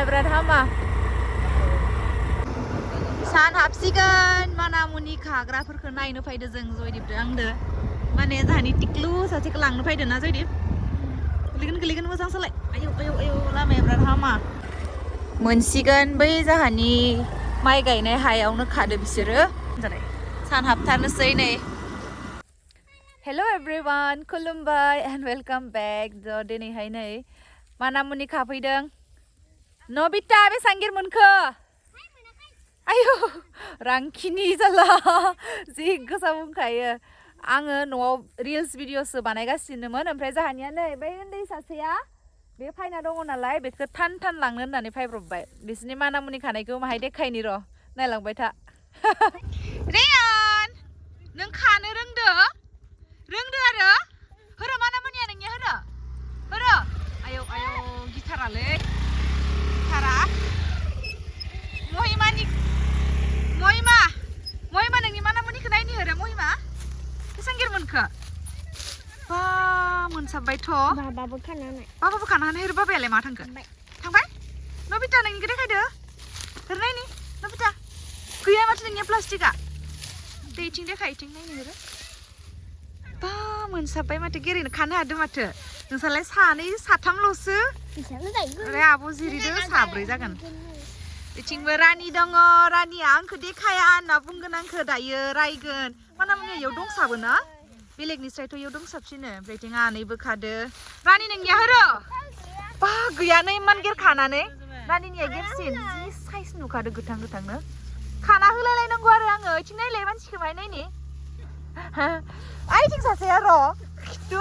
berat hama सान हाबसिगोन मानामुनि खाग्राफोरखौ नायनो फैदो जों जयदीपजों आंदो माने जाहानि टिक्लु सासेखौ लांनो फैदो ना जयदीप गोलैगोन मोजां सालाय आयौ आयौ आयौ लामाया बिराद हामा मोनसिगोन बै जाहानि माइ गायनाय हायावनो खादो बिसोरो सान हाबथारनोसै नै हेलो एवरीवन खुलुमबाय एन्ड वेलकाम बेक दिनैहाय नै मानामुनि खाफैदों नबिता बेसां गिर मोनखो आयौ रांखिनि जाला जि गोसा बुंखायो आङो न'आव रिल्स भिडिअसो बानायगासिनोमोन ओमफ्राय जाहानिया नै बै उन्दै सासेया बे फायना दङ नालाय बेखौ थान लांनो होननानै फायब्रबबाय बिसोरनि मानामुनि खानायखौ माहाय देखायनि र' नायलांबाय था रेयान नों खानो रोंदो आरो होरो मानामुनिया नोंनिया होरो आयौ आयौ गिथारालै गिथारा महिमा नोंनि मानामुनिखौ नायनि होरो महिमा बेसां गिर मोनखो बा मोनसाबबायथ' बाबाबो खानो हानाय होरो बाबायालाय मा थांबाय नबिता नोंनिखौ देखायदो होर नायनि नबिता गैया माथो नोंनिया प्लास्टिकआ दे इथिं देखाय इथिं नायनि होरो बा मोनसाबबाय माथो गेरेनो खानो हादो माथो नोंसालाय सानै साथामल'सो ओमफ्राय आब' जिरिदो साब्रै जागोन इथिंबो रानि दङ रानिया आंखौ देखाया होनना बुंगोन आंखौ दायो रायगोन मानामुनिया इयाव दंसाबो ना बेलेगनिस्रायथ' इयाव दंसाबसिनो ओमफ्राय इथिं आनैबो खादो रानि नोंनिया होरो बा गैयानो इमान गेर खानानै रानिनिया गेरसिन जि साइज नुखादो गोथांनो खाना होलायलायनांगौ आरो आङो इथिं नायलाय मानसिखौ माय नायनि आइथिं सासेया र' खिन्थु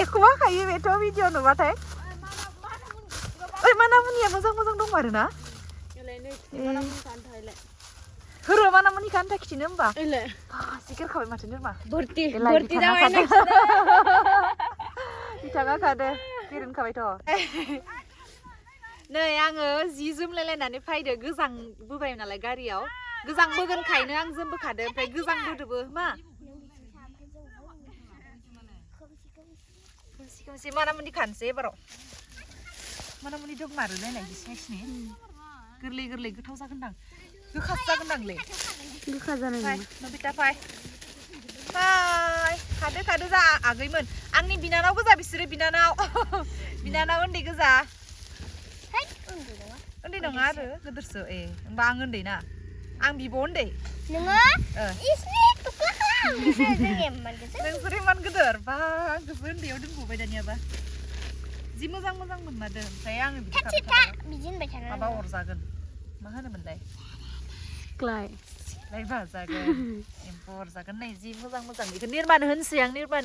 एखौबा खायो बेथ' भिडिअ नुबाथाय ओइ मानामुनिया मोजां दंमारो ना होरो मानामुनि खानो खिथिनो होमबा सिकेर खाबाय माथो नोरमा भर्ति जाबाय बिथाङा खादो गेरेन खाबायथ' नै आङो जि जोमलायलायनानै फैदो गोजांबोबाय नालाय गारियाव गोजांबोगोनखायनो आं जोमबोखादो ओमफ्राय गोजांबोदोबो मा खोमसि मानामुनि खानोसै एबाराव मानामुनि दंमारो नायनाय बिसिनि गोरलै गोथाव जागोनदां गोखासो जागोनदांलै गोखा जानाय नबिता फाय खादो जा आगैमोन आंनि बिनानाव गोजा बिसोरो बिनानाव उन्दै गोजा उन्दै नङा आरो गोदोरसो होमबा आं उन्दै ना आं बिब' उन्दै नोङो नोंसोर इमान गोदोर बा आंखौबो उन्दैयाव दोनबोबाय दानियाबा जि मोजां मोनमारदों ओमफ्राय आङो माबा अरजागोन मा होनोमोनलाय लाइबा जागोन एम्फौ अरजागोन नै जि मोजां बेखौ निरमानो होनसै आं निरमा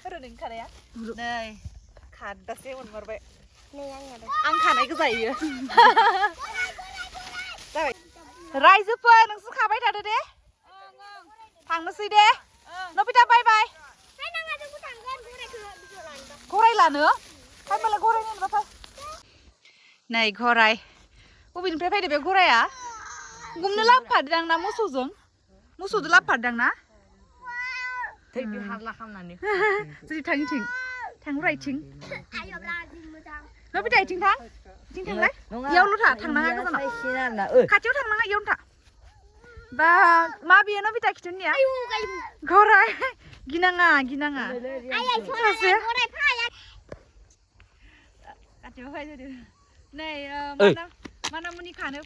होरो नोंनि खानाया नै खादासे मोनमारबाय आं खानायखौ जायो जाबाय रायजोफोर नोंसोर खाबाय थादो दे थांनोसै दे नबिता बाय गराय लानो फायमालाय गराय नायनोबा फाय नै गराय बबेनिफ्राय फैदो बे गराया गुमनो लाबोफादों ना मोसौजों लाबोफादों ना हारला खालामनानै जुदि थां राइथिं नबिता इथिं थांलाय इयावल' थांनाङा गोजानाव खाथियाव थांनाङा इयावनो था बा मा बेयो नबिता खिथुनिया गराय गिनाङा खाथियाव फैदो नै मानामुनि खानो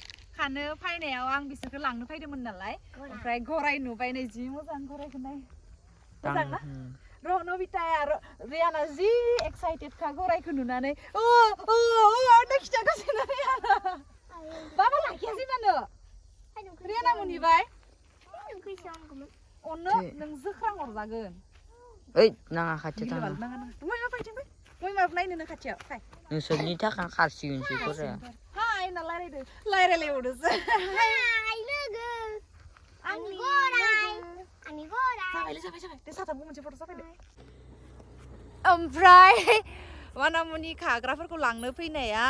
फैनायाव आं बिसोरखौ लांनो फैदोंमोन नालाय ओमफ्राय गराय नुबाय नै जि मोजां गरायखौ नाय मोजां ना नबिताया रियाना जि एक्साइटेडखा गरायखौ नुनानै खिथागासिनो बाबा लाखियासै मानो रियाना मोनहैबाय अननो नों जोख्रां हरजागोन ओइ नाङा खाथियाव थाङा महिमा नायनो खाथियाव फाय नोंसोरनि थाखाय खारसिगोनसै गराया हाय ना रायलायबावदोसो हाय लोगो आंनि गराय जाबाय दे साथामबो मोनसे फट' जाबाय दे ओमफ्राय मानामुनि खाग्राफोरखौ लांनो फैनाया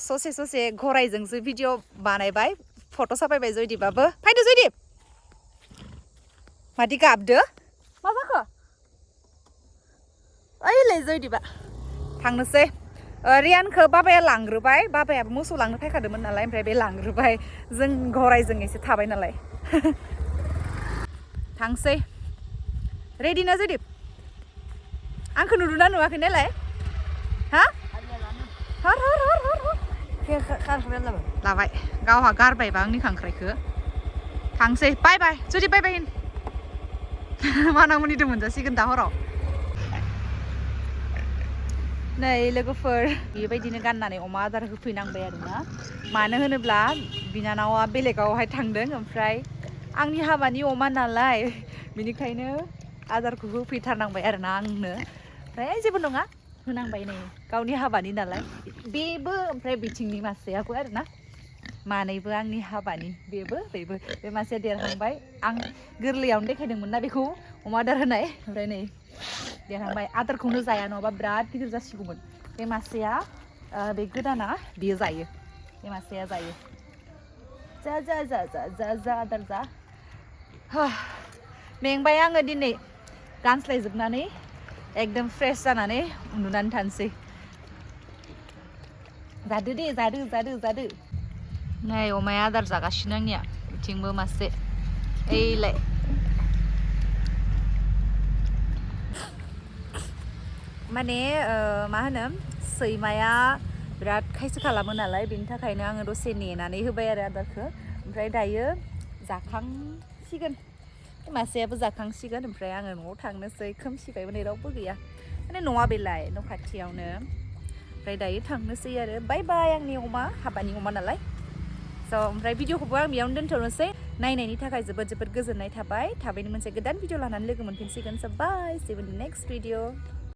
ससे गरायजोंसो भिडिअ बानायबाय फट' साफायबाय जयदीपआबो फैदो जयदीप मादि गाबदो मा जाखो ओइलाय जयदीपआ थांनोसै रियानखौ बाबाया लांग्रोबाय बाबायाबो मोसौ लांनो फैखादोंमोन नालाय ओमफ्राय बे लांग्रोबाय जों गरायजों एसे थाबाय नालाय थांसै रेडि ना जयदीप आंखौ नुदोंना नुवाखै नालाय हा हर हर हर हर हर लाबाय गावहा गारबायबा आंनि खांख्राइखौ थांसै बाय बाय जुदि बाय बाय होन मानामुनिदो मोनजासिगोन दा हराव नै लोगोफोर बेबायदिनो गाननानै अमा आदार होफैनांबाय आरोना मानो होनोब्ला बिनानावा बेलेगावहाय थांदों ओमफ्राय आंनि हाबानि अमा नालाय बेनिखायनो आदारखौ होफैथारनांबाय आरोना आंनो ओमफ्राय जेबो नङा होनांबाय नै गावनि हाबानि नालाय बेबो ओमफ्राय बिथिंनि मासेयाबो आरोना मानैबो आंनि हाबानि बेबो बे मासेया देरहांबाय आं गोरलैयावनो देखायदोंमोन ना बेखौ अमा आदार होनाय ओमफ्राय नै देरहांबाय आदारखौनो जाया नङाबा बिराद गिदिर जासिगौमोन बे मासेया बे गोदाना बियो जायो बे मासेया जायो जा जा जा जा जा जा आदार जा मेंबाय आङो दिनै गानस्लायजोबनानै एकदम फ्रेश जानानै उन्दुनानै थानोसै जादो दे जादो जादो जादो नै अमाया आदार जागासिनो आंनिया बिथिंबो मासे ओइलाय माने मा होनो सैमाया बिराद खायसो खालामो नालाय बेनि थाखायनो आङो दसे नेनानै होबाय आरो आदारखौ ओमफ्राय दायो जाखांसिगोन मासेयाबो जाखांसिगोन ओमफ्राय आङो न'आव थांनोसै खोमसिबाय माने रावबो गैया माने न'आ बेलाय न' खाथियावनो ओमफ्राय दायो थांनोसै आरो बाय बाय आंनि अमा हाबानि अमा नालाय स' ओमफ्राय भिडिअखौबो आं बेयावनो दोनथ'नोसै नायनायनि थाखाय जोबोद जोबोद गोजोननाय थाबाय थाबैनो मोनसे गोदान भिडिअ लानानै लोगो मोनफिनसिगोन स' बाय सि U in the next video